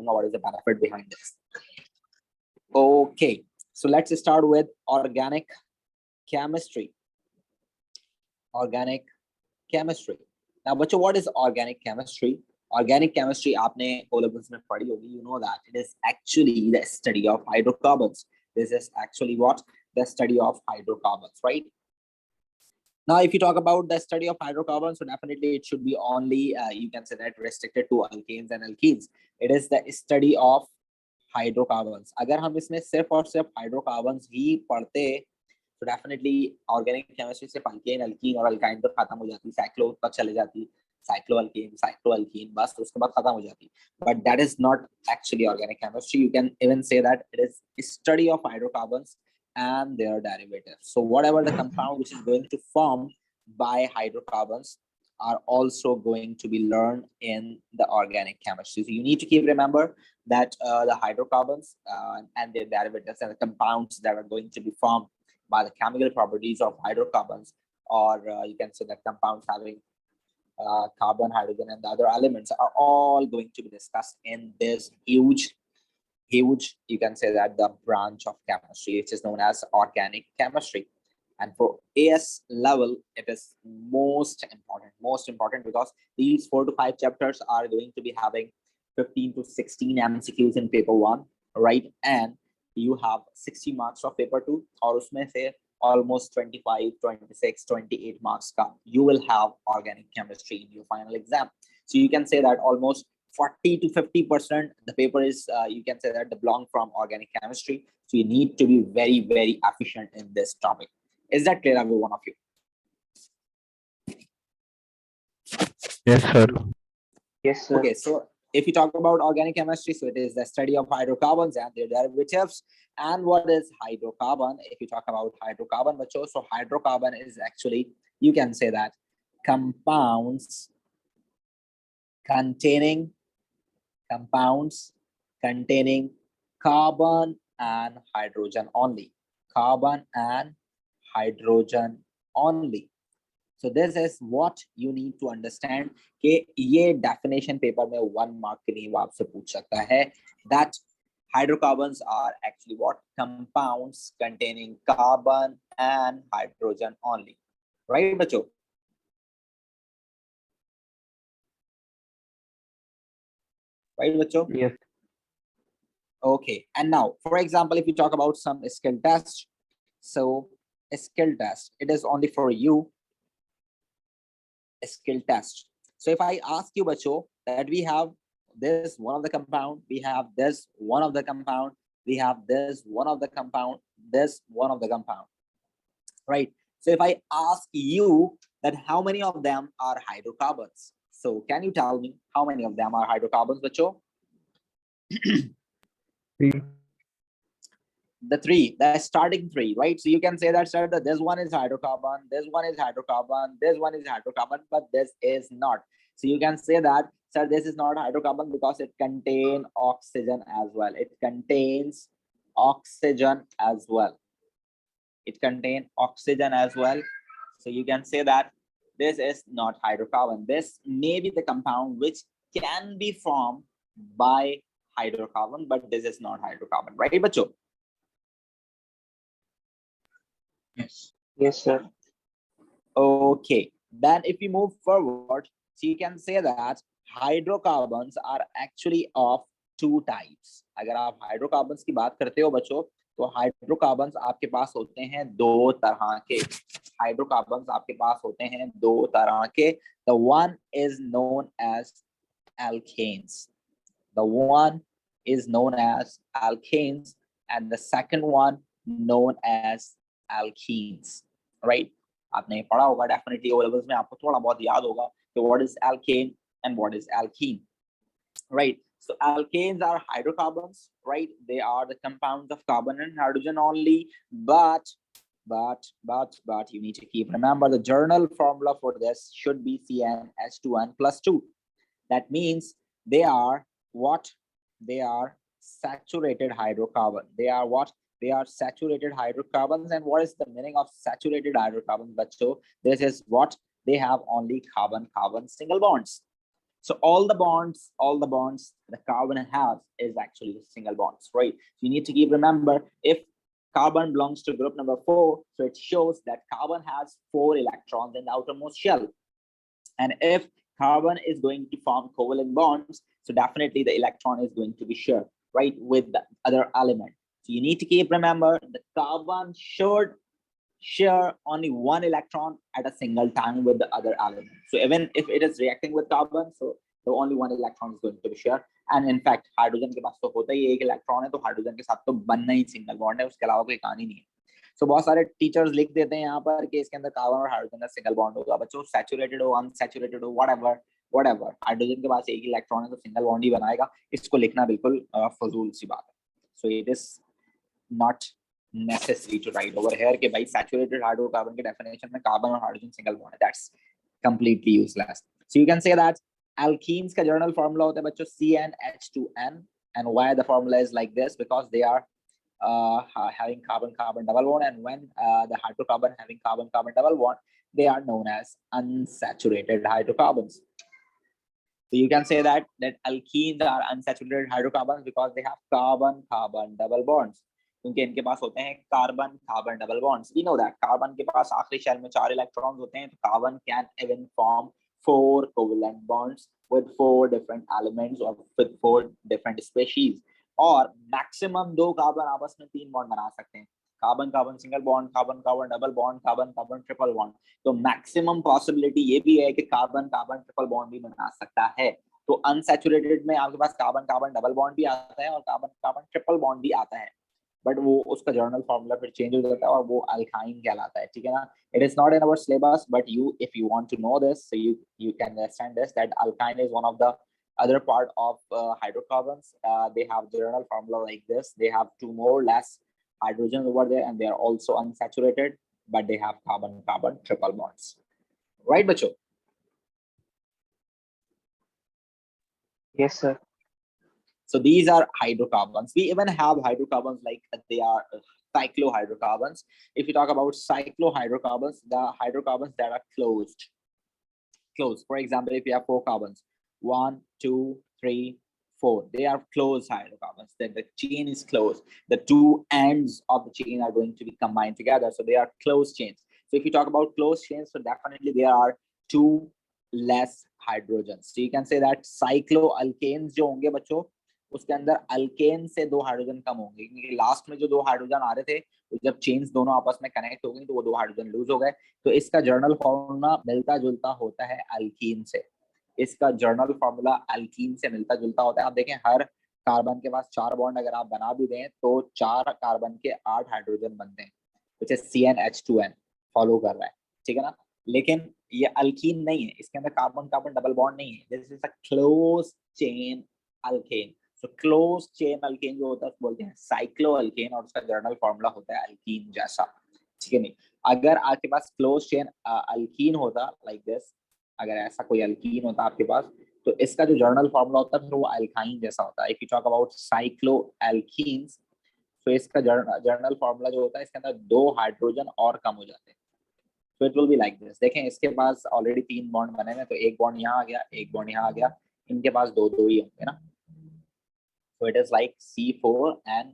बताऊंगा what is the benefit behind this. Okay, so let's start with organic chemistry. Organic chemistry. Now बच्चों, what is organic chemistry? Organic chemistry आपने O levels में पढ़ी होगी. You know that it is actually the study of hydrocarbons. This is actually what? The study of hydrocarbons, right? Now, if you talk about the study of hydrocarbons, so definitely it should be only, you can say that, restricted to alkanes and alkenes. It is the study of hydrocarbons. अगर हम इसमें सिर्फ और सिर्फ hydrocarbons ही पढ़ते, तो definitely organic chemistry से alkane, alkene और alkyne तो खत्म हो जाती, cyclo तक चले जाती, cycloalkane, cycloalkene, बस उसके बाद खत्म हो जाती. But that is not actually organic chemistry. You can even say that it is study of hydrocarbons and their derivatives. So whatever the compound which is going to form by hydrocarbons are also going to be learned in the organic chemistry. So you need to keep remember that the hydrocarbons and their derivatives and the compounds that are going to be formed by the chemical properties of hydrocarbons, or you can say that compounds having carbon, hydrogen, and the other elements are all going to be discussed in this huge, you can say that, the branch of chemistry, which is known as organic chemistry. And for AS level, it is most important because these 4 to 5 chapters are going to be having 15 to 16 MCQs in paper 1, right? And you have 60 marks of paper 2, or usme se almost 25, 26, 28 marks ka you will have organic chemistry in your final exam. So you can say that almost 40 to 50% the paper is, you can say that, belong from organic chemistry. So you need to be very, very efficient in this topic. Is that clear, every one of you? Yes, sir. Yes, sir. Okay, so if you talk about organic chemistry, so it is the study of hydrocarbons and their derivatives. And what is hydrocarbon? If you talk about hydrocarbon, so hydrocarbon is actually, you can say that, compounds containing carbon and hydrogen only. Carbon and hydrogen only. So this is what you need to understand. कि ये definition paper में 1 mark के लिए वो आपसे पूछ सकता है that hydrocarbons are actually what? Compounds containing carbon and hydrogen only. Right, बच्चों? Right, बच्चों? Yes. Okay, and now, for example, if you talk about some skill test, so a skill test, it is only for you. A skill test. So if I ask you, bacho, that we have this one of the compound, we have this one of the compound, we have this one of the compound, this one of the compound, right? So if I ask you that how many of them are hydrocarbons, so can you tell me how many of them are hydrocarbons, bacho? 3. The 3, the starting 3, right? So you can say that, sir, that this one is hydrocarbon, this one is hydrocarbon, this one is hydrocarbon, but this is not. So you can say that, sir, this is not hydrocarbon because it contains oxygen as well. It contains oxygen as well. It contains oxygen as well. So you can say that this is not hydrocarbon. This may be the compound which can be formed by hydrocarbon, but this is not hydrocarbon, right, bacho? Yes. Yes, sir. Okay, then if we move forward, so you can say that hydrocarbons are actually of 2 types. अगर आप hydrocarbons की बात करते हो बच्चों, तो hydrocarbons आपके पास होते हैं 2 तरह के. Hydrocarbons आपके पास होते हैं 2 तरह के. The one is known as alkanes. The one is known as alkanes, and the second one known as alkenes, right? आपने पढ़ा होगा definitely O levels में, आपको थोड़ा बहुत याद होगा कि what is alkane and what is alkene, right? So alkanes are hydrocarbons, right? They are the compounds of carbon and hydrogen only, but you need to keep remember the journal formula for this should be CnH2n+2. That means they are what? They are saturated hydrocarbon. They are what? They are saturated hydrocarbons. And what is the meaning of saturated hydrocarbons? But so this is what? They have only carbon-carbon single bonds. So all the bonds the carbon has is actually the single bonds, right? So you need to keep remember, if carbon belongs to group number 4, so it shows that carbon has 4 electrons in the outermost shell. And if carbon is going to form covalent bonds, so definitely the electron is going to be shared, right, with the other element. So you need to keep remember the carbon should share only 1 electron at a single time with the other element. So even if it is reacting with carbon, so the only 1 electron is going to be shared. And in fact hydrogen के पास तो होता ही एक electron है, तो hydrogen के साथ तो बनना ही सिंगल बॉन्ड है, उसके अलावा कोई कहानी नहीं है. सो बहुत सारे टीचर्स लिख देते हैं यहाँ पर कि इसके अंदर कार्बन और हाइड्रोजन का सिंगल बॉन्ड होगा. बच्चों सैचुरेटेड हो अनसैचुरेटेड हो व्हाटएवर हाइड्रोजन के पास एक इलेक्ट्रॉन है तो सिंगल बॉन्ड ही बनाएगा. इसको लिखना बिल्कुल फजूल सी बात है. So it is not necessary to write over here कि भाई saturated hydrocarbon के definition में carbon और hydrogen single bond है. That's completely useless. So you can say that alkenes का journal formula होता है बच्चों CnH2n, and why the formula is like this, because they are having carbon-carbon double bond, and when the hydrocarbon having carbon-carbon double bond, they are known as unsaturated hydrocarbons. So you can say that alkenes are unsaturated hydrocarbons because they have carbon-carbon double bonds. क्योंकि इनके पास होते हैं carbon carbon double bonds. We know that carbon के पास आखिरी shell में 4 electrons होते हैं, तो carbon can even form 4 covalent bonds with 4 different elements or with 4 different species, और मैक्सिमम 2 कार्बन आपस में 3 बॉन्ड बना सकते हैं. Carbon carbon single bond, carbon carbon double bond, carbon carbon triple bond. तो मैक्सिमम पॉसिबिलिटी ये भी है कि कार्बन कार्बन ट्रिपल बॉन्ड भी बना सकता है. तो अनसैचुरेटेड में आपके पास कार्बन कार्बन डबल बॉन्ड भी आता है और कार्बन कार्बन ट्रिपल बॉन्ड भी आता है, बट वो उसका जर्नल फॉर्मूला फिर चेंज हो जाता है और वो अल्काइन कहलाता है. ठीक है ना. It is not in our syllabus, but you if you want to know this, so you can understand this, that alkane is one of the other part of hydrocarbons. They have journal formula like this. They have 2 more less hydrogen over there, and they are also unsaturated, but they have carbon carbon triple bonds, right बच्चों? Yes, sir. So these are hydrocarbons. We even have hydrocarbons like they are cyclohydrocarbons. If you talk about cyclohydrocarbons, the hydrocarbons that are closed. For example, if you have 4 carbons, 1, 2, 3, 4, they are closed hydrocarbons. Then the chain is closed. The 2 ends of the chain are going to be combined together, so they are closed chains. So if you talk about closed chains, so definitely there are 2 less hydrogens. So you can say that cycloalkanes जो होंगे बच्चों, उसके अंदर alkane से 2 hydrogen कम होंगे, क्योंकि last में जो 2 हाइड्रोजन आ रहे थे, तो जब चेन्स दोनों आपस में कनेक्ट हो गई तो वो 2 हाइड्रोजन लूज हो गए. तो इसका जर्नल फॉर्मूला मिलता जुलता होता है अल्कीन से. इसका जर्नल फॉर्मूला अल्कीन से मिलता जुलता होता है. आप देखें हर कार्बन के पास 4 बॉन्ड अगर आप बना भी दें तो 4 कार्बन के 8 हाइड्रोजन बनते हैं, which is CnH2n फॉलो कर रहा है. ठीक है ना. लेकिन ये अल्कीन नहीं है, इसके अंदर कार्बन कार्बन डबल बॉन्ड नहीं है. This is a close chain alkane. So close chain alkane जो होता है बोलते हैं साइक्लोअल्केन, और उसका जर्नल फॉर्मूला होता है अल्कीन जैसा. ठीक है नहीं. अगर आपके पास क्लोज चेन अल्कीन होता लाइक दिस, अगर ऐसा कोई अल्कीन होता आपके पास, तो इसका जो जर्नल फॉर्मूला होता है फिर वो अल्काइन जैसा होता है. इफ यू टॉक अबाउट साइक्लोअल्कीन्स, तो इसका जर्नल फॉर्मूला जो होता है, इसके अंदर 2 हाइड्रोजन और कम हो जाते हैं. So it will be like this. देखें इसके पास ऑलरेडी 3 बॉन्ड बने हैं, तो एक बॉन्ड यहाँ आ गया, एक बॉन्ड यहाँ आ गया, इनके पास 2 ही होंगे ना. So it is like C4 and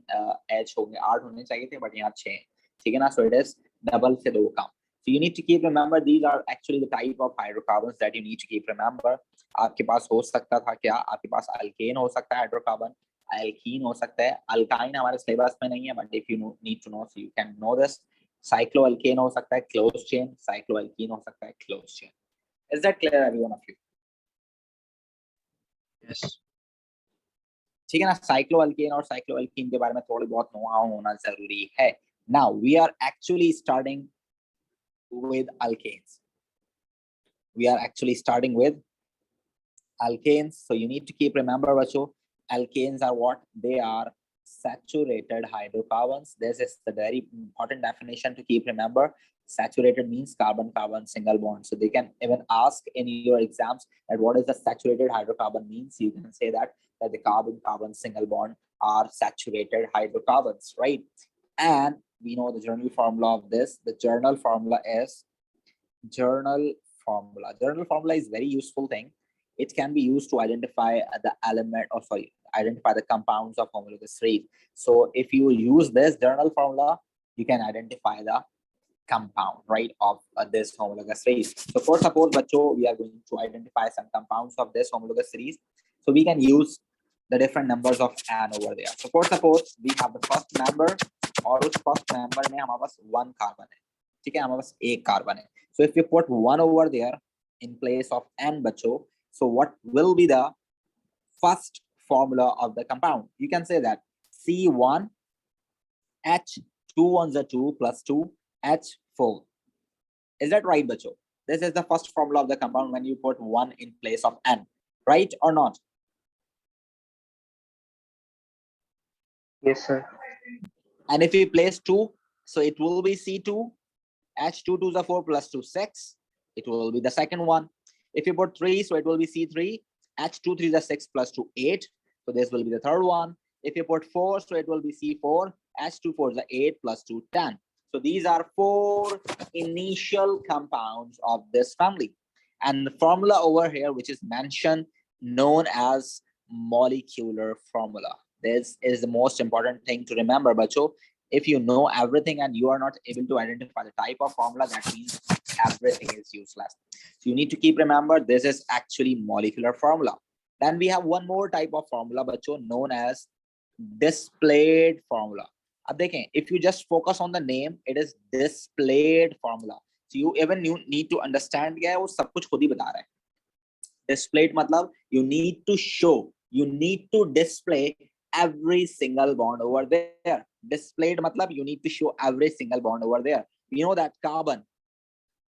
H होंगे. 8 होने चाहिए थे बट यहाँ 6. ठीक है ना. So it is डबल से 2 कम. So you need to keep remember these are actually the type of hydrocarbons that you need to keep remember. आपके पास हो सकता था क्या, आपके पास अल्केन हो सकता है हाइड्रोकार्बन, अल्कीन हो सकता है, अल्काइन हमारे सिलेबस में नहीं है, but if you need to know so you can know this. Cycloalkane हो सकता है क्लोज चेन, साइक्लोअल्कीन हो सकता है close chain. Is that clear everyone of you? Yes. ठीक है ना. साइक्लोअल्केन और साइक्लोअल्कीन के बारे में थोड़ी बहुत नो-हाउ होना जरूरी है. Now we are actually starting with alkanes. We are actually starting with alkanes. So you need to keep remember bacho, alkanes are what? They are saturated hydrocarbons. This is the very important definition to keep remember. Saturated means carbon carbon single bond. So they can even ask in your exams that what is the saturated hydrocarbon means. You can say that the carbon carbon single bond are saturated hydrocarbons, right? And we know the journal formula of this. The journal formula is journal formula is very useful thing. it can be used to identify the element, or sorry, identify the compounds of homologous series. So if you use this journal formula, you can identify the compound, right, of this homologous series. So for suppose, bacho, we are going to identify some compounds of this homologous series. So we can use the different numbers of N over there. So for suppose we have the first member, और उस first member में हमारे पास 1 carbon है, ठीक है, हमारे पास 1 carbon है. So if we put 1 over there in place of N, bacho, so what will be the first formula of the compound? You can say that C1 H 2 ones are 2 plus 2 H4. Is that right, bacho? This is the first formula of the compound when you put 1 in place of N, right or not? Yes, sir. And if we place 2, so it will be C2, H2 2 is 4 plus 2 6. It will be the second one. If you put 3, so it will be C3, H2 3 is 6 plus 2 8. So this will be the third one. If you put 4, so it will be C4, H2 4 is 8 plus 2 10. So these are 4 initial compounds of this family. And the formula over here, which is mentioned, known as molecular formula. This is the most important thing to remember, bacho. If you know everything and you are not able to identify the type of formula, that means everything is useless. So you need to keep remember, this is actually molecular formula. Then we have one more type of formula, bacho, known as displayed formula. अब देखें, if you just focus on the name, it is displayed formula. So you even need to understand क्या है, वो सब कुछ खुद ही बता रहा है. Displayed मतलब you need to show, you need to display every single bond over there. Displayed matlab you need to show every single bond over there. You know that carbon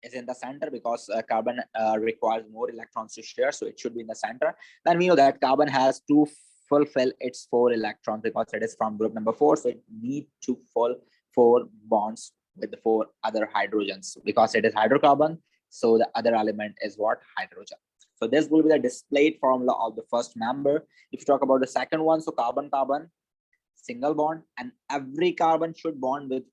is in the center because carbon requires more electrons to share, so it should be in the center. Then we know that carbon has to fulfill its 4 electrons because it is from group number 4, so it needs to fill 4 bonds with the 4 other hydrogens. Because it is hydrocarbon, so the other element is what? Hydrogen. So this will be the displayed formula of the first member. If you talk about the second one, so carbon carbon single bond, and every carbon should bond with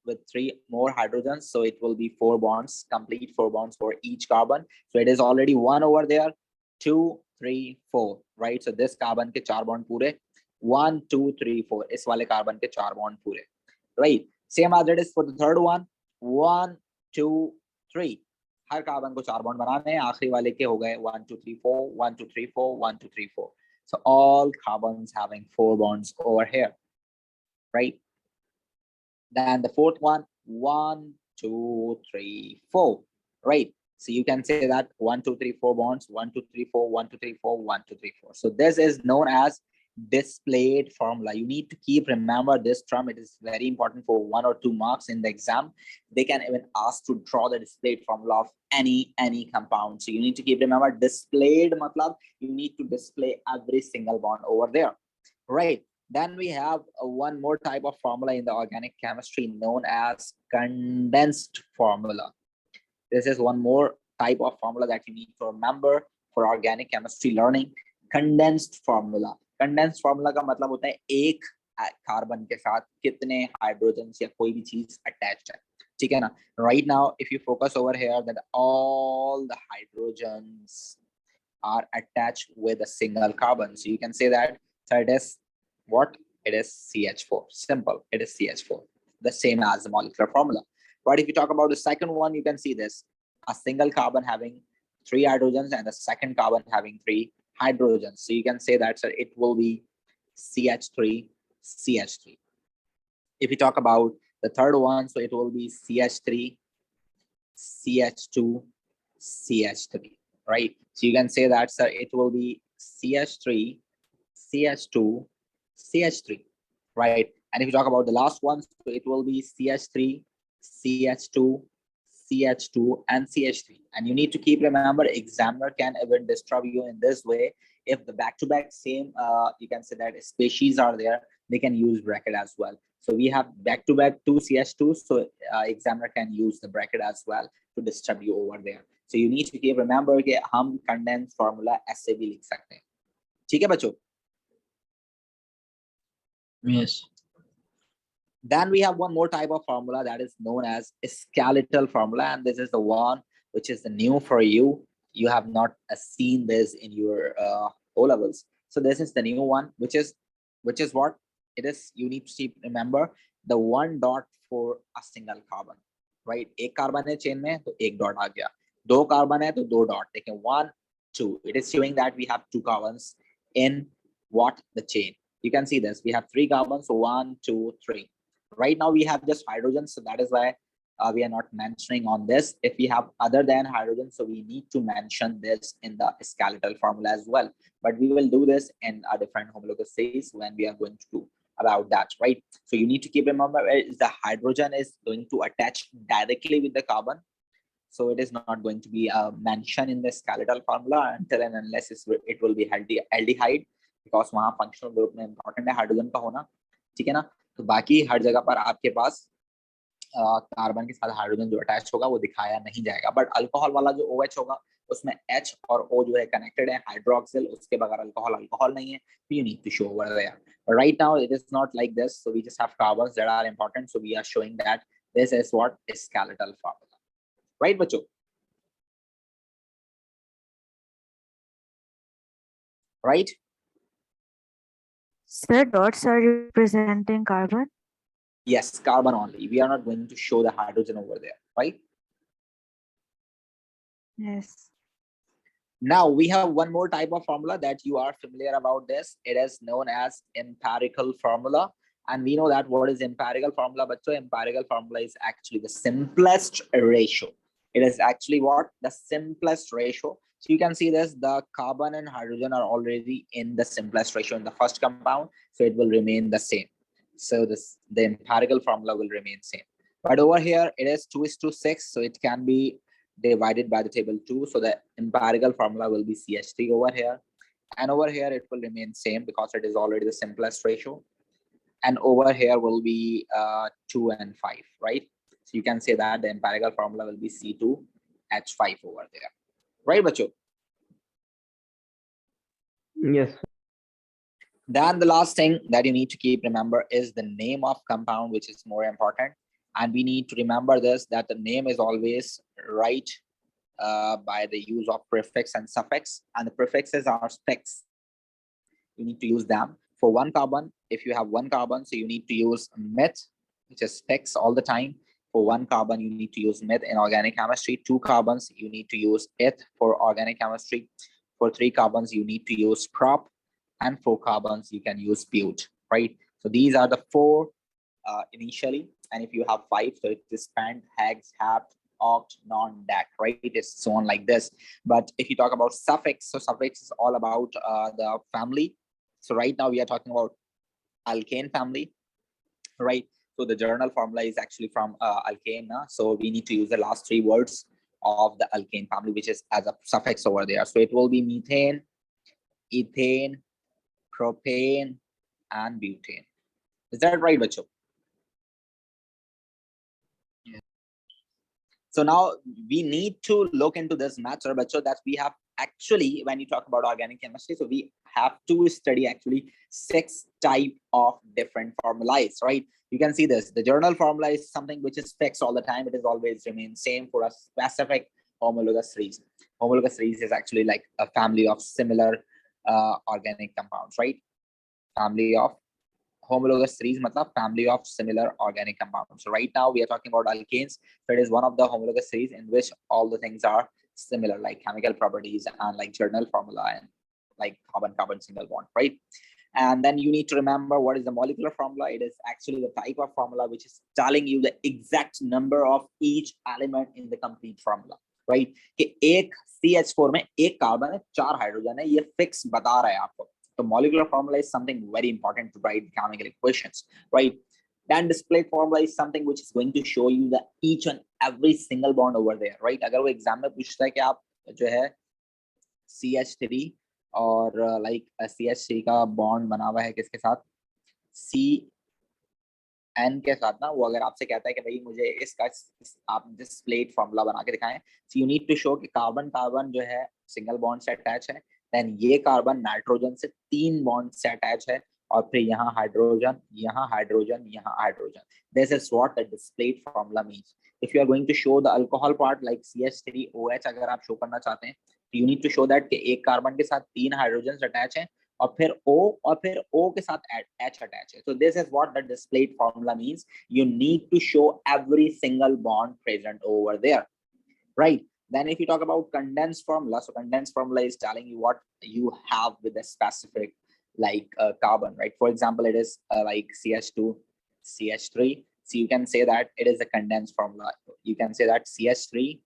with 3 more hydrogens, so it will be 4 bonds, complete 4 bonds for each carbon. So it is already 1 over there, 2 3 4, right? So this carbon ke 4 bond pure, 1 2 3 4, is wale carbon ke 4 bond pure, right? Same as it is for the third one, 1 2 3, her carbon को 4 bond बनाने हैं, आखिरी वाले के हो गए 1 2 3 4 1 2 3 4 1 2 3 4. So all carbons having 4 bonds over here, right? Then the fourth one, 1 2 3 4, right? So you can say that 1 2 3 4 bonds, 1 2 3 4 1 2 3 4 1 2 3 4. So this is known as displayed formula. You need to keep remember this term. It is very important for 1 or 2 marks in the exam. They can even ask to draw the displayed formula of any compound. So you need to keep remember displayed matlab you need to display every single bond over there, right? Then we have one more type of formula in the organic chemistry known as condensed formula. This is one more type of formula that you need to remember for organic chemistry learning. Condensed formula. Condensed formula का मतलब होता है एक carbon के साथ कितने hydrogen या कोई भी चीज अटैच्ड है, ठीक है ना? Right now, if you focus over here, that all the hydrogens are attached with a single carbon. So you can say that, so it is what? It is CH4. Simple. It is CH4. The same as the molecular formula. But if you talk about the second one, you can see this. A single carbon having 3 hydrogens and the second carbon having 3 hydrogens. So you can say that, so it will be CH3, CH3. If you talk about the third one, so it will be CH3, CH2, CH3, right? So you can say that, sir, it will be CH3, CH2, CH3, right? And if you talk about the last one, so it will be CH3, CH2, CH2, and CH3. And you need to keep remember, examiner can even disturb you in this way. If the back-to-back same, you can say that species are there, they can use bracket as well. So we have back-to-back 2 CH2, so examiner can use the bracket as well to disturb you over there. So you need to keep remember कि हम condensed formula ऐसे भी लिख सकते हैं, ठीक है बच्चों? Yes. Then we have one more type of formula that is known as skeletal formula, and this is the one which is the new for you. you have not seen this in your O levels. So this is the new one, which is what it is. You need to remember the one dot for a single carbon, right? एक carbon है chain में तो एक dot आ गया, दो carbon है तो दो dot. देखें 1 2, it is showing that we have 2 carbons in what the chain. You can see this, we have 3 carbons, so 1 2 3. Right now we have just hydrogen, so that is why we are not mentioning on this. If we have other than hydrogen, so we need to mention this in the skeletal formula as well, but we will do this in a different homologous series when we are going to do about that, right? So you need to keep remember is the hydrogen is going to attach directly with the carbon, so it is not going to be mentioned in the skeletal formula until and unless it will be aldehyde, because वहाँ functional group में important है hydrogen का होना, ठीक है ना? तो बाकी हर जगह पर आपके पास कार्बन के साथ हाइड्रोजन जो अटैच होगा वो दिखाया नहीं जाएगा, बट अल्कोहल वाला जो OH होगा उसमें H और O जो है कनेक्टेड है, हाइड्रोक्सिल, उसके बगैर अल्कोहल नहीं है, so you need to show over there. But right now it is not like this, so we just have carbons that are important, so we are showing that this is what is skeletal formula, right बच्चों? Right? Sir, dots are representing carbon? Yes, carbon only. We are not going to show the hydrogen over there, right? Yes. Now we have one more type of formula that you are familiar about this. It is known as empirical formula. And we know that what is empirical formula, but so empirical formula is actually the simplest ratio. It is actually what? The simplest ratio. So you can see this, the carbon and hydrogen are already in the simplest ratio in the first compound, so it will remain the same. So the empirical formula will remain same. But over here it is 2:6, so it can be divided by the table 2. So the empirical formula will be CH3 over here, and over here it will remain same because it is already the simplest ratio. And over here will be 2 and 5, right? So you can say that the empirical formula will be C2H5 over there, right, bacho? Yes. Then the last thing that you need to keep remember is the name of compound, which is more important. And we need to remember this, that the name is always right by the use of prefix and suffix, and the prefixes are specs. You need to use them. For one carbon, if you have one carbon, so you need to use meth, which is specs all the time. For one carbon, you need to use meth in organic chemistry. 2 carbons, you need to use eth for organic chemistry. For 3 carbons, you need to use prop, and 4 carbons, you can use but, right? So these are the 4 initially, and if you have 5, so it is pant, hex, hapt, oct, non, dac, right? It is so on like this. But if you talk about suffix, so suffix is all about the family. So right now we are talking about alkane family, right? So the journal formula is actually from alkane, so we need to use the last 3 words of the alkane family, which is as a suffix over there. So it will be methane, ethane, propane, and butane. Is that right, bacho? So now we need to look into this matter, but so that we have actually, when you talk about organic chemistry, so we have to study actually 6 type of different formulas, right? You can see this, the journal formula is something which is fixed all the time. It is always remain same for a specific homologous series. Homologous series is actually like a family of similar organic compounds, right? Family of homologous series matlab family of similar organic compounds. So right now we are talking about alkanes. So it is one of the homologous series in which all the things are similar, like chemical properties and like journal formula and like carbon-carbon single bond, right? And then you need to remember what is the molecular formula. It is actually the type of formula which is telling you the exact number of each element in the complete formula, right? कि एक CH4 में एक carbon है, 4 hydrogen है, ये fix बता रहा है आपको. The molecular formula is something very important to write chemical equations, right? Then displayed formula is something which is going to show you the each and every single bond over there, right? अगर वो exam में पूछता है कि आप जो है CH3 और like CH3 का बॉन्ड बना हुआ है किसके साथ, CN के साथ ना, वो अगर आपसे कहता है कि भाई मुझे इसका आप डिस्प्लेड फॉर्मूला बना के दिखाएं, so you need to show कि कार्बन कार्बन जो है सिंगल बॉन्ड से अटैच है, देन ये कार्बन नाइट्रोजन से 3 बॉन्ड से अटैच है, और फिर यहाँ हाइड्रोजन, यहाँ हाइड्रोजन, यहाँ hydrogen. This is what the displayed formula means. If you are going to show the alcohol part like CH3OH अगर आप शो करना चाहते हैं, You need to show that कि एक कार्बन के साथ 3 हाइड्रोजन अटैच हैं और फिर O और फिर O के साथ H अटैच है. So this is what the displayed formula means. You need to show every single bond present over there, right? Then if you talk about condensed formula, so condensed formula is telling you what you have with a specific like carbon, right? For example, it is like CH2, CH3. So you can say that it is a condensed formula. You can say that CH3,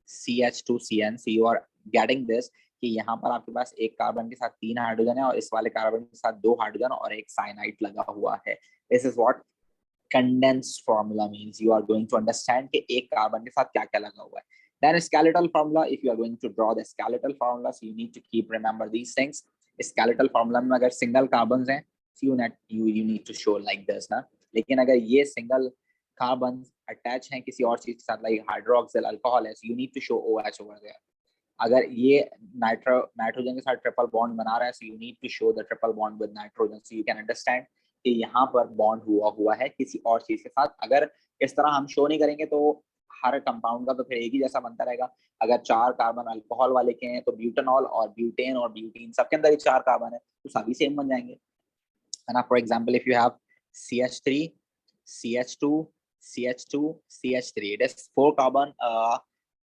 CH2, CN. So you are getting this कि यहाँ पर आपके पास एक carbon के साथ 3 hydrogen है और इस वाले कार्बन के साथ 2 हाइड्रोजन और एक साइनाइड लगा हुआ है. This is what condensed formula means. You are going to understand कि एक कार्बन के साथ क्या क्या लगा हुआ है. Then skeletal formula, if you are going to draw the skeletal formula, so you need to keep remember these things. Skeletal formula में अगर single carbons हैं, so you need to show like this ना. लेकिन अगर ये single carbons attach हैं किसी और चीज के साथ like hydroxyl alcohol है, so you need to show OH over there. अगर ये नाइट्रोजन के साथ ट्रिपल बॉन्ड बना रहा है, so you need to show the triple bond with nitrogen, so you can understand कि यहाँ पर बॉन्ड हुआ है किसी और चीज के साथ. अगर इस तरह हम शो नहीं करेंगे तो हर कंपाउंड का तो फिर एक ही जैसा बनता रहेगा. अगर 4 कार्बन अल्कोहल वाले के हैं तो ब्यूटेनॉल और ब्यूटेन और ब्यूटीन सबके अंदर ही 4 कार्बन है तो सभी सेम बन जाएंगे, है ना. For example if you have CH3, CH2, CH2, CH3, it is 4 carbon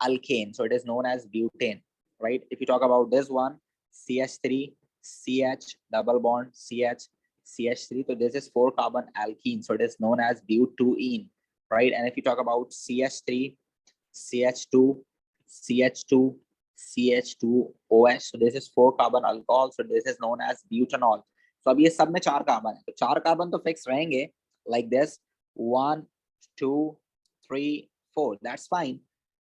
alkane, so it is known as butane, right? If you talk about this one, CH3, CH double bond CH, CH3, so this is 4 carbon alkene, so it is known as butene, right? And if you talk about CH3, CH2, CH2, CH2OH, so this is 4 carbon alcohol, so this is known as butanol. So अब ये सब में 4 carbon है तो 4 carbon तो fix रहेंगे like this 1 2 3 4, that's fine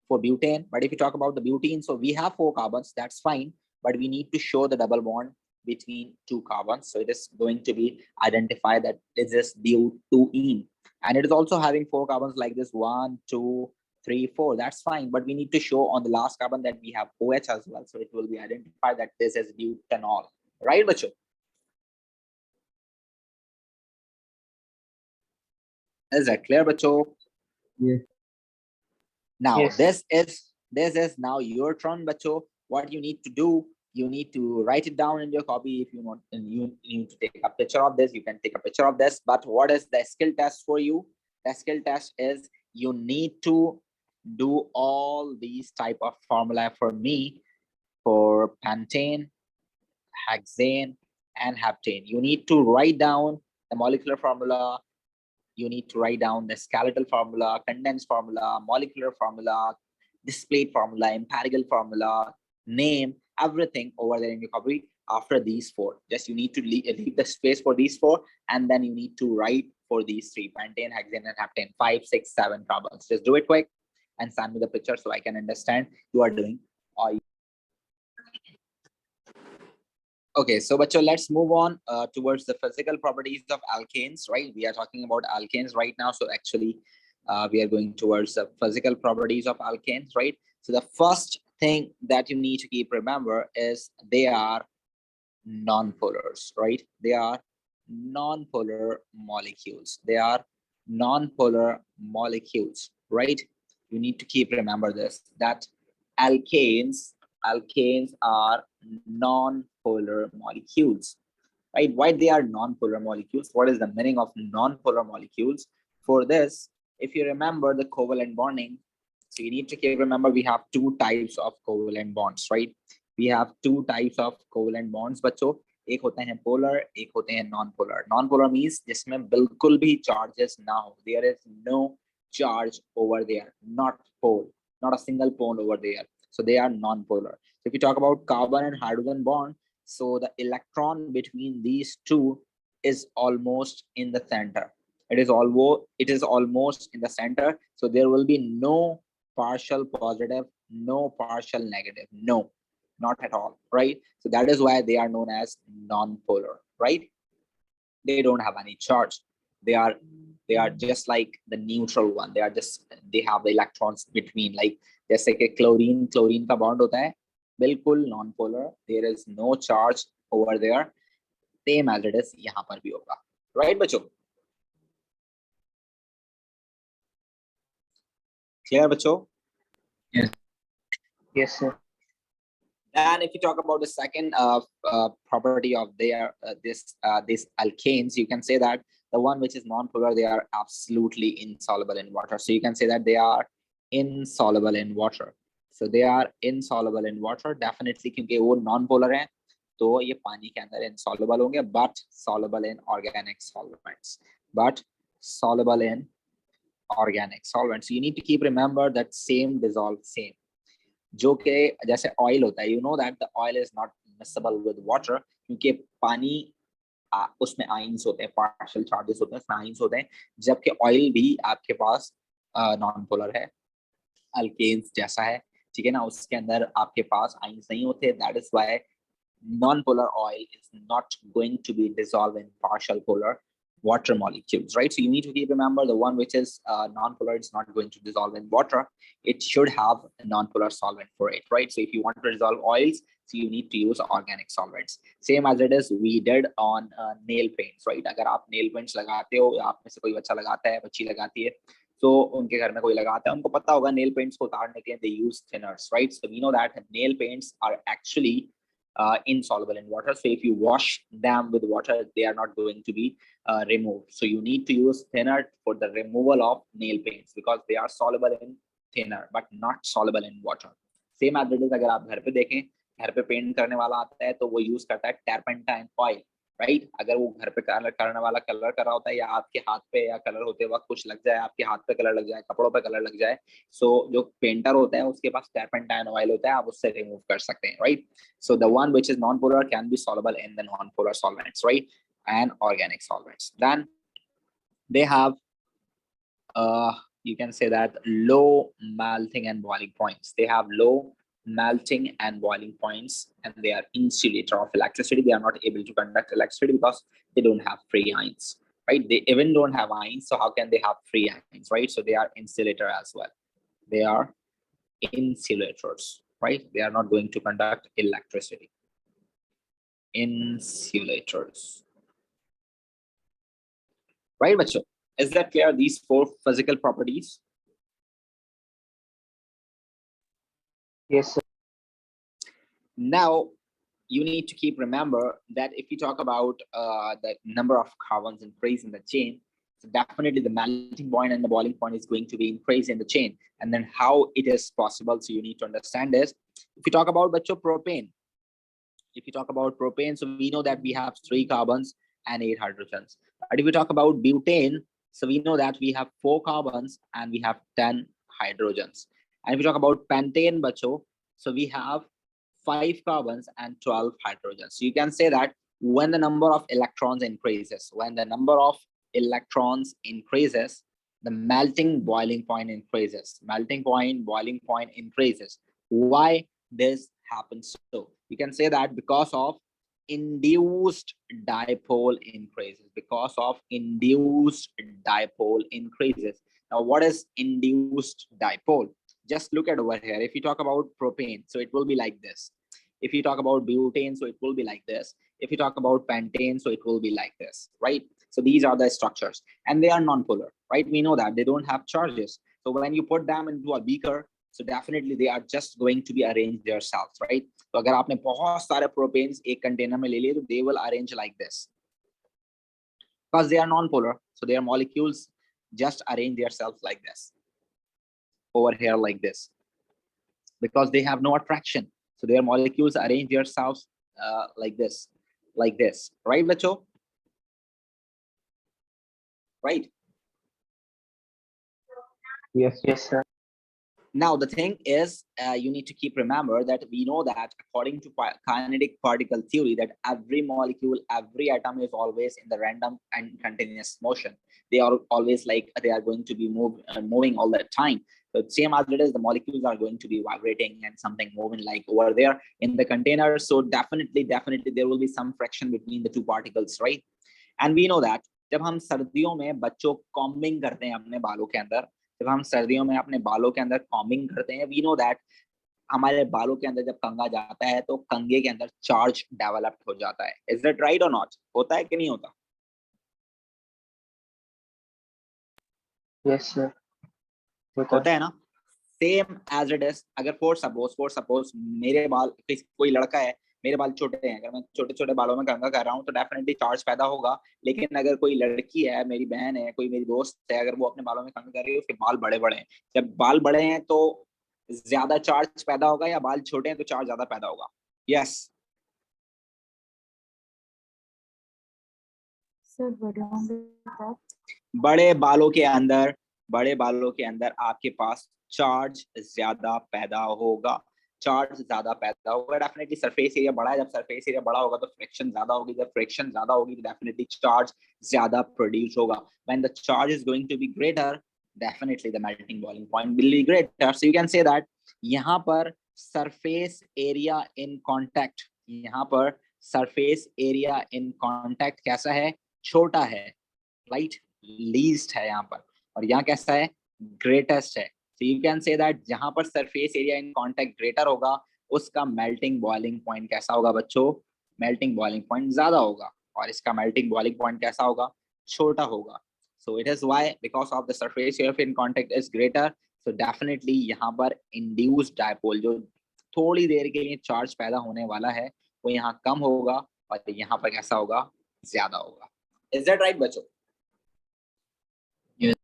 for butane. But if you talk about the butene, so we have 4 carbons, that's fine, but we need to show the double bond between 2 carbons, so it is going to be identified that this is butene, and it is also having 4 carbons like this 1 2 3 4, that's fine, but we need to show on the last carbon that we have OH as well, so it will be identified that this is butanol, right bachcho? Is that clear bachcho? Yes. Now Yes. this is now your turn bachcho. What you need to do, you need to write it down in your copy. If you want, and you need to take a picture of this, you can take a picture of this. But what is the skill test for you? The skill test is you need to do all these type of formula for me for pentane, hexane, and heptane. You need to write down the molecular formula. You need to write down the skeletal formula, condensed formula, molecular formula, displayed formula, empirical formula, name, everything over there in your copy after these 4. Just you need to leave the space for these 4, and then you need to write for these 3, pentane, hexane, and heptane, 5, 6, 7 carbons. Just do it quick and send me the picture so I can understand you are doing. Okay, so bacho, let's move on towards the physical properties of alkanes, right? We are talking about alkanes right now, so actually we are going towards the physical properties of alkanes, right? So the first thing that you need to keep remember is they are non-polars, right? They are non-polar molecules. They are non-polar molecules, right? You need to keep remember this, that alkanes are non-polar molecules, right? Why they are non-polar molecules? What is the meaning of non-polar molecules? For this, if you remember the covalent bonding, so you need to keep remember we have 2 types of covalent bonds, right? We have 2 types of covalent bonds बच्चों. एक होते हैं polar, एक होते हैं non-polar. Non-polar means जिसमें बिल्कुल भी charges ना हो. There is no charge over there, not pole, not a single pole over there. So they are non-polar. So if you talk about carbon and hydrogen bond, so the electron between these 2 is almost in the center. It is almost in the center. So there will be no partial positive, no partial negative, no, not at all, right? So that is why they are known as non-polar, right? They don't have any charge. They are just like the neutral one. They have the electrons between, like जैसे कि chlorine का bond होता है, बिल्कुल non-polar. There is no charge over there. Same as it is यहाँ पर भी होगा, right बच्चों? Clear बच्चों? Yes. Yes, sir. And if you talk about the second property of this alkanes, you can say that the one which is non-polar, they are absolutely insoluble in water. So you can say that they are insoluble in water. So they are insoluble in water, definitely, क्योंकि वो non-polar है, तो ये पानी के अंदर insoluble होंगे, but soluble in organic solvents. But soluble in organic solvents. You need to keep remember that same dissolve same. जो कि जैसे ऑयल होता है, you know that the oil is not miscible with water, क्योंकि पानी उसमें ions होते हैं, पार्शियल चार्जेस होते हैं, उसमें आयंस होते हैं, जबकि ऑयल भी आपके पास नॉन पोलर है, अल्केन्स जैसा है, ठीक है ना, उसके अंदर आपके पास आयंस नहीं होते. That is why non-polar oil is not going to be dissolved in partial polar water molecules, right? So you need to keep remember the one which is non-polar is not going to dissolve in water. It should have a non-polar solvent for it, right? So if you want to dissolve oils, so you need to use organic solvents, same as it is we did on nail paints, right? अगर आप nail paints लगाते हो, आप में से कोई बच्चा लगाता है, बच्ची लगाती है, तो उनके घर में कोई लगाता है, उनको पता होगा nail paints को उतारने के लिए they use thinners, right? So we know that nail paints are actually insoluble in water. So if you wash them with water, they are not going to be removed. So you need to use thinner for the removal of nail paints because they are soluble in thinner but not soluble in water. Same as it is, अगर आप घर पे देखें, घर पे paint करने वाला आता है तो वो यूज करता है टर्पेंटाइन ऑयल, राइट? अगर वो घर पे कलर करने वाला कलर कर रहा होता है या आपके हाथ पे या कलर होते वक्त कुछ लग जाए, आपके हाथ पे कलर लग जाए, कपड़ों पे कलर लग जाए, सो जो पेंटर होता है उसके पास टर्पेंटाइन ऑयल होता है, आप उससे रिमूव कर सकते हैं, right? So the one which is non polar can be soluble in the non polar solvents, right, and organic solvents. Then they have you can say that low melting and boiling points. They have low melting and boiling points, and they are insulator of electricity. They are not able to conduct electricity because they don't have free ions, right? They even don't have ions, so how can they have free ions, right? So they are insulator as well. They are insulators, right? They are not going to conduct electricity. Insulators, right, bachcho? Is that clear? These four physical properties? Yes, sir. Now you need to keep remember that if you talk about the number of carbons increase in the chain, so definitely the melting point and the boiling point is going to be increased in the chain. And then how it is possible, so you need to understand this. If you talk about propane, if you talk about propane, so we know that we have 3 carbons and 8 hydrogens. But if we talk about butane, so we know that we have 4 carbons and we have 10 hydrogens. And if we talk about pentane, bacho, so we have 5 carbons and 12 hydrogens. So you can say that when the number of electrons increases, the melting boiling point increases. Melting point, boiling point increases. Why this happens? So you can say that because of induced dipole increases. Because of induced dipole increases. Now, what is induced dipole? Just look at over here. If you talk about propane, so it will be like this. If you talk about butane, so it will be like this. If you talk about pentane, so it will be like this, right? So these are the structures, and they are non-polar, right? We know that they don't have charges. So when you put them into a beaker, so definitely they are just going to be arranged themselves, right? So अगर आपने बहुत सारे propanes एक container में ले लिए, तो they will arrange like this, because they are non-polar. So their molecules just arrange themselves like this, over here like this, because they have no attraction. So their molecules arrange themselves like this, right, Bacho? Right. Yes, sir. Now the thing is, you need to keep remember that we know that according to kinetic particle theory, that every molecule, every atom is always in the random and continuous motion. They are always like they are going to be moving all the time. So same as it is, the molecules are going to be vibrating and something moving like over there in the container. So definitely there will be some friction between the two particles, right? And we know that जब हम सर्दियों में बच्चों combing करते हैं अपने बालों के अंदर, जब हम सर्दियों में अपने बालों के अंदर कॉम्बिंग करते हैं, वी नो दैट हमारे बालों के अंदर जब कंघा जाता है तो कंघे के अंदर चार्ज डेवलप हो जाता है. इज दैट राइट और नॉट? होता है कि नहीं होता? Yes, sir. होता है ना? Same as it is. अगर फॉर सपोज मेरे बाल, कोई लड़का है, मेरे बाल छोटे हैं, अगर मैं छोटे छोटे बालों में कंघा कर रहा हूँ तो डेफिनेटली चार्ज पैदा होगा। लेकिन अगर कोई लड़की है, मेरी बहन है, कोई मेरी दोस्त है, अगर वो अपने बालों में कंघा कर रही है, उसके बाल बड़े बड़े हैं, जब बाल बड़े हैं तो ज्यादा चार्ज पैदा होगा, या बाल छोटे हैं तो चार्ज ज्यादा पैदा होगा? Yes. Sir, what wrong with that? बड़े बालों के अंदर आपके पास चार्ज ज्यादा पैदा होगा, चार्ज ज्यादा पैदा होगा डेफिनेटली। सरफेस एरिया बड़ा है, जब सरफेस एरिया बड़ा होगा तो फ्रिक्शन ज्यादा होगी, जब फ्रिक्शन ज्यादा होगी तो डेफिनेटली चार्ज ज्यादा प्रोड्यूस होगा। When the charge is going to be greater, definitely the melting boiling point will be greater. So you can say that यहाँ पर surface area in contact, यहाँ पर surface area in contact कैसा है? छोटा है, right? least है यहाँ पर, और यहाँ कैसा है? greatest है। So you can say that जहाँ पर surface area in contact greater होगा, उसका melting boiling point कैसा होगा बच्चों? melting boiling point ज्यादा होगा, और इसका melting boiling point कैसा होगा? छोटा होगा। So it is why, because of the surface area in contact is greater, so definitely यहाँ पर induced dipole, जो थोड़ी देर के लिए चार्ज पैदा होने वाला है, वो यहाँ कम होगा और यहाँ पर कैसा होगा? ज्यादा होगा। Is that right, बच्चों? Yes.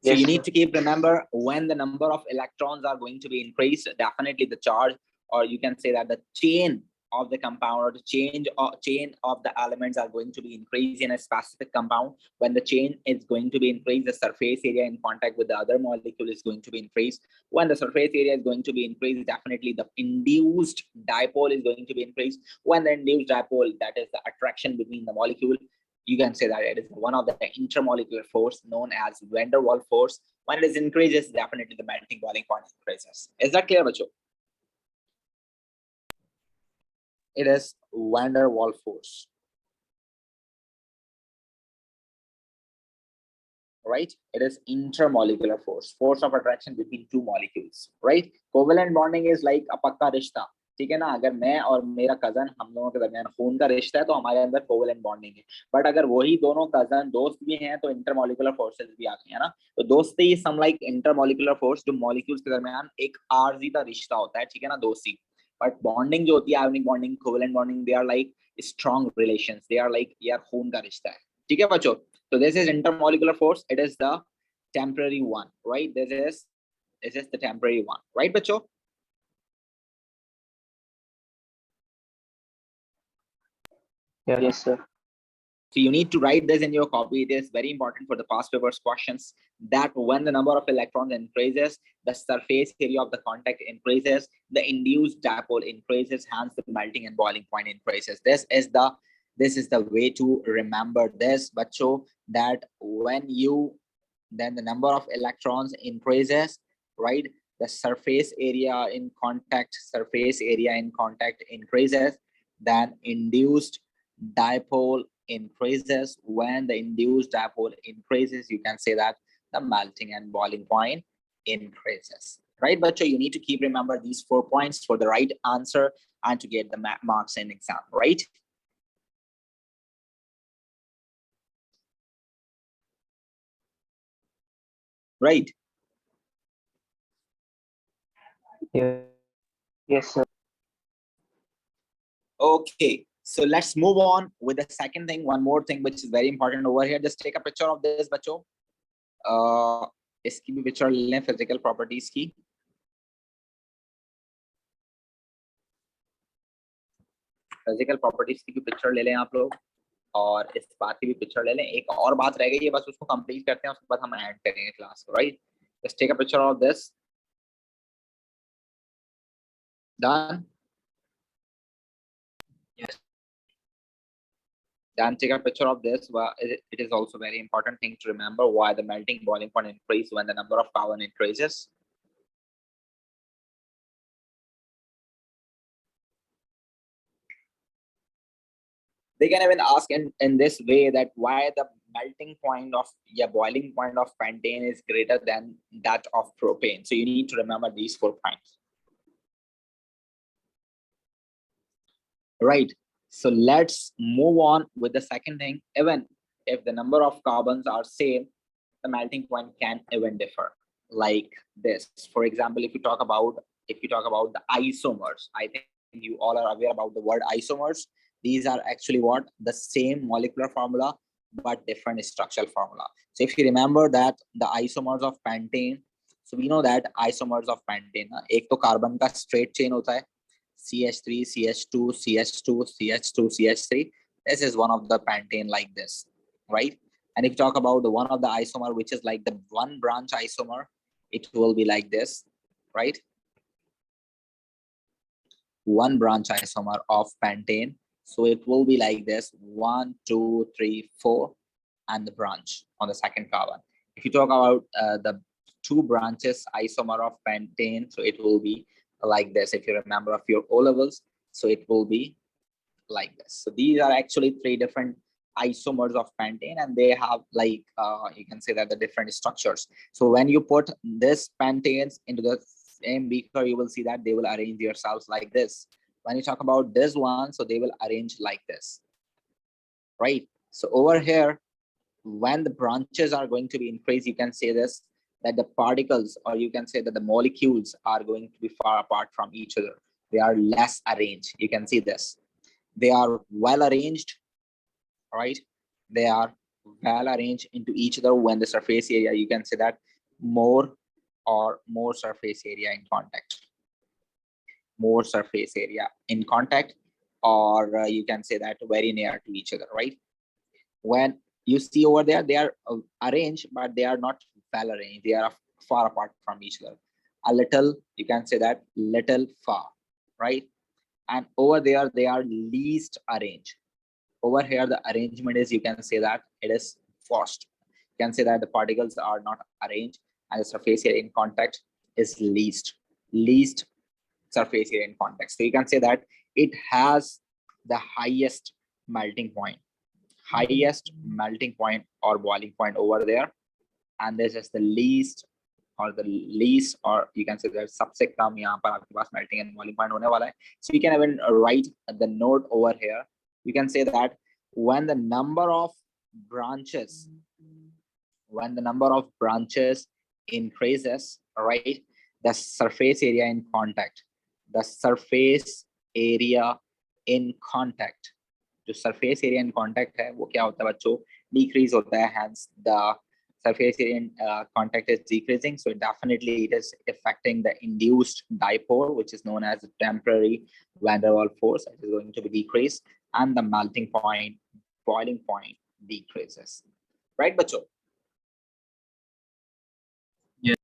So Yes, you need sir. to keep remember, when the number of electrons are going to be increased, definitely the charge, or you can say that the chain of the compound, or the chain of the elements are going to be increased in a specific compound. When the chain is going to be increased, the surface area in contact with the other molecule is going to be increased. When the surface area is going to be increased, definitely the induced dipole is going to be increased. When the induced dipole, that is the attraction between the molecule, you can say that it is one of the intermolecular force known as van der Waals force. When it is increases, definitely the melting boiling point increases. Is that clear, bacho? It is van der Waals force, right? It is intermolecular force of attraction between two molecules, right? Covalent bonding is like a पक्का रिश्ता, ठीक है ना? अगर मैं और मेरा cousin, हम दोनों के दरमियान खून का रिश्ता है, तो हमारे अंदर कोवेलेंट बॉन्डिंग है। बट अगर वही दोनों कजन दोस्त भी हैं तो इंटरमोलिकुलर फोर्सेस भी आती है ना। तो दोस्ती is some like intermolecular force, जो मॉलिक्यूल्स के दरमियान एक आर्जी का रिश्ता होता है, ठीक है ना, दोस्ती। बट बॉन्डिंग जो होती है, ionic bonding, covalent bonding, they are like strong relations, they are like यार खून का रिश्ता है, ठीक है बच्चों? So this is intermolecular force. It is the temporary one, right? This is the temporary one, right, बच्चों? Yes, sir. So you need to write this in your copy. It is very important for the past papers questions, that when the number of electrons increases, the surface area of the contact increases, the induced dipole increases, hence the melting and boiling point increases. This is the way to remember this, bacho, that when then the number of electrons increases, right? The surface area in contact increases, then induced dipole increases. When the induced dipole increases, you can say that the melting and boiling point increases, right? But you need to keep remember these 4 points for the right answer and to get the marks in exam, right? Right. Yes, sir. Okay, so let's move on with the second thing. One more thing which is very important over here. Just take a picture of this, बच्चों. इसकी भी picture ले लें, physical properties की। Physical properties की भी picture ले लें आप लोग, और इस बात की भी पिक्चर ले लें। एक और बात रह गई है, बस उसको कंप्लीट करते हैं, उसके बाद हम ऐड करेंगे क्लास को, right? Just take a picture of this. Done? Yes. Then take a picture of this. Well, it is also very important thing to remember why the melting boiling point increases when the number of carbon increases. They can even ask in this way that why the melting point of boiling point of pentane is greater than that of propane. So you need to remember these 4 points. Right. So let's move on with the second thing. Even if the number of carbons are same, the melting point can even differ. like this. For example, if you talk about the isomers, I think you all are aware about the word isomers. These are actually what? The same molecular formula but different structural formula. So if you remember that the isomers of pentane, so we know that isomers of pentane ना, एक तो carbon का straight chain होता है CH3 CH2 CH2 CH2 CH3. This is one of the pentane like this, right? And if you talk about the one of the isomer which is like the one branch isomer, it will be like this, right? One branch isomer of pentane, so it will be like this: 1 2 3 4 and the branch on the second carbon. If you talk about the two branches isomer of pentane, so it will be like this. If you remember of your O levels, so it will be like this. So these are actually three different isomers of pentane, and they have like you can say that the different structures. So when you put this pentanes into the same beaker, you will see that they will arrange themselves like this. When you talk about this one, so they will arrange like this, right? So over here, when the branches are going to be increased, you can say this, that the particles, or you can say that the molecules are going to be far apart from each other. They are less arranged. You can see this. They are well arranged, right? They are well arranged into each other. When the surface area, you can say that more surface area in contact, more surface area in contact, or you can say that very near to each other, right? When you see over there, they are arranged, but they are not well arranged. They are far apart from each other. A little, you can say that little far, right? And over there, they are least arranged. Over here, the arrangement is, you can say that it is forced. You can say that the particles are not arranged, and the surface area in contact is least surface area in contact. So you can say that it has the highest melting point or boiling point over there, and this is the least, or you can say that सबसे कम यहाँ पर आपके पास melting and boiling point होने वाला है. So you can even write the note over here. You can say that when the number of branches increases, right, the surface area in contact, जो surface area in contact है वो क्या होता है बच्चों, decrease होता है. Hence the surface area in contact is decreasing, so definitely it is affecting the induced dipole, which is known as the temporary van der Waals force. It is going to be decreased, and the melting point, boiling point decreases, right बच्चों? Yes.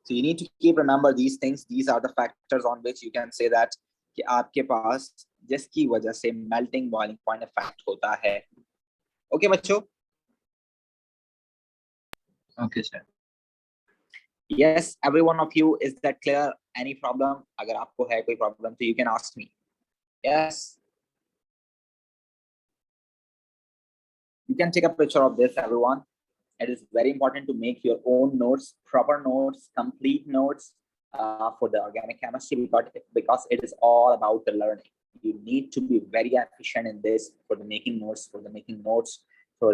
So you need to keep remember these things. These are the factors on which you can say that कि आपके पास जिसकी वजह से melting boiling point effect होता है. Okay बच्चों? Okay, sir. Yes, every one of you, is that clear? Any problem? अगर आपको है कोई problem, so you can ask me. Yes. You can take a picture of this, everyone. It is very important to make your own notes, proper notes, complete notes for the organic chemistry, because it is all about the learning. You need to be very efficient in this for the making notes, for the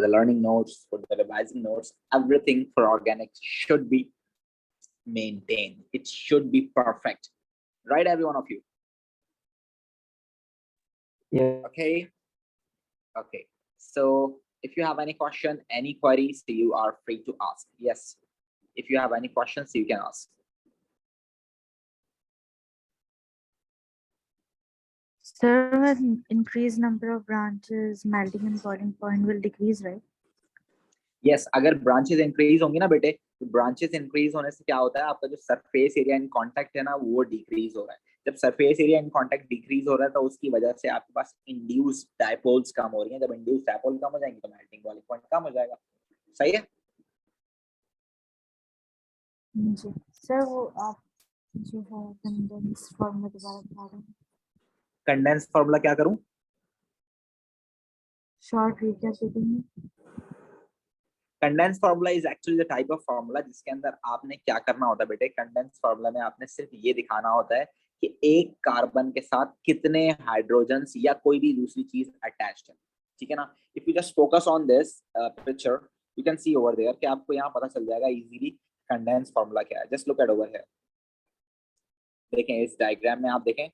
learning notes, for the revising notes. Everything for organics should be maintained. It should be perfect, right? Every one of you. Yeah. Okay. So if you have any question, any queries, you are free to ask. Yes. If you have any questions, you can ask. Sir, with increased number of branches, melting and boiling point will decrease, right? Yes, अगर branches increase होंगी ना बेटे, तो branches increase होने से क्या होता है, आपका जो surface area in contact है ना, वो decrease हो रहा है. जब surface area in contact decrease हो रहा है, तो उसकी वजह से आपके पास induced dipoles कम हो रही हैं. जब induced dipole कम हो जाएंगे, तो melting boiling point कम हो जाएगा. सही है? जी सर, वो आप जो है कंडेंस फॉर्मूला के बारे में बता रहे हैं. Condensed formula क्या करूं? शॉर्ट रिकैप देंगे. Condensed formula is actually the type of formula जिसके अंदर आपने क्या करना होता है बेटे. Condensed formula में आपने सिर्फ ये दिखाना होता है कि एक कार्बन के साथ कितने हाइड्रोजन्स या कोई भी दूसरी चीज अटैच्ड है. ठीक है ना? If you just focus on this picture, you can see over there कि आपको यहाँ पता चल जाएगा easily कंडेंस फॉर्मूला क्या है? Just look at over here. देखें इस डायग्राम में आप देखें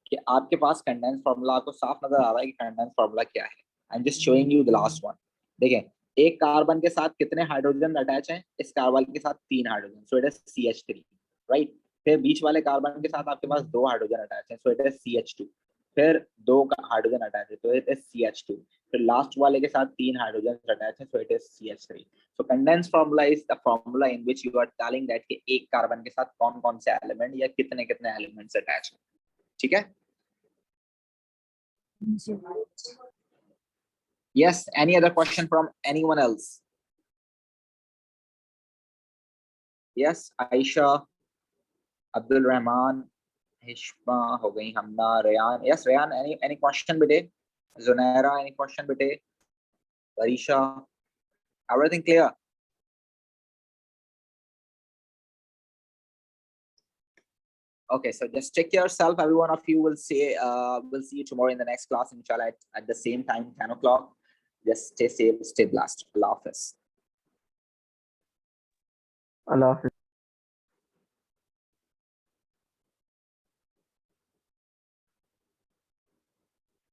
कि आपके पास कंडेंस फॉर्मूला आपको साफ नजर आ रहा है कि कंडेंस फॉर्मूला क्या है। I am just showing you the last one. देखें एक कार्बन के साथ कितने हाइड्रोजन अटैच हैं? इस कार्बन के साथ 3 hydrogen, so it is CH3, right. फिर बीच वाले कार्बन के साथ आपके पास 2 हाइड्रोजन अटैच हैं, सो इट इज CH2। फिर 2 हाइड्रोजन अटैच है, तो इट इज CH2। फिर लास्ट वाले के साथ 3 हाइड्रोजन अटैच है, so it is CH3। So condensed formula is the formula in which you are telling that कि एक कार्बन के साथ कौन कौन से एलिमेंट या कितने कितने एलिमेंट्स अटैच हैं, ठीक है? जी। Yes, any other question from anyone else? Yes, Aisha, Abdul Rahman, Hishma हो गई, हमना, Rayan. Yes, Rayan, any question bete? Zunaira, any question bete? Varisha, everything clear? Okay, so just check yourself. Every one of you will see you tomorrow in the next class, inshallah, at the same time, 10 o'clock. Just stay safe, stay blessed. Allah Hafiz. Allah Hafiz.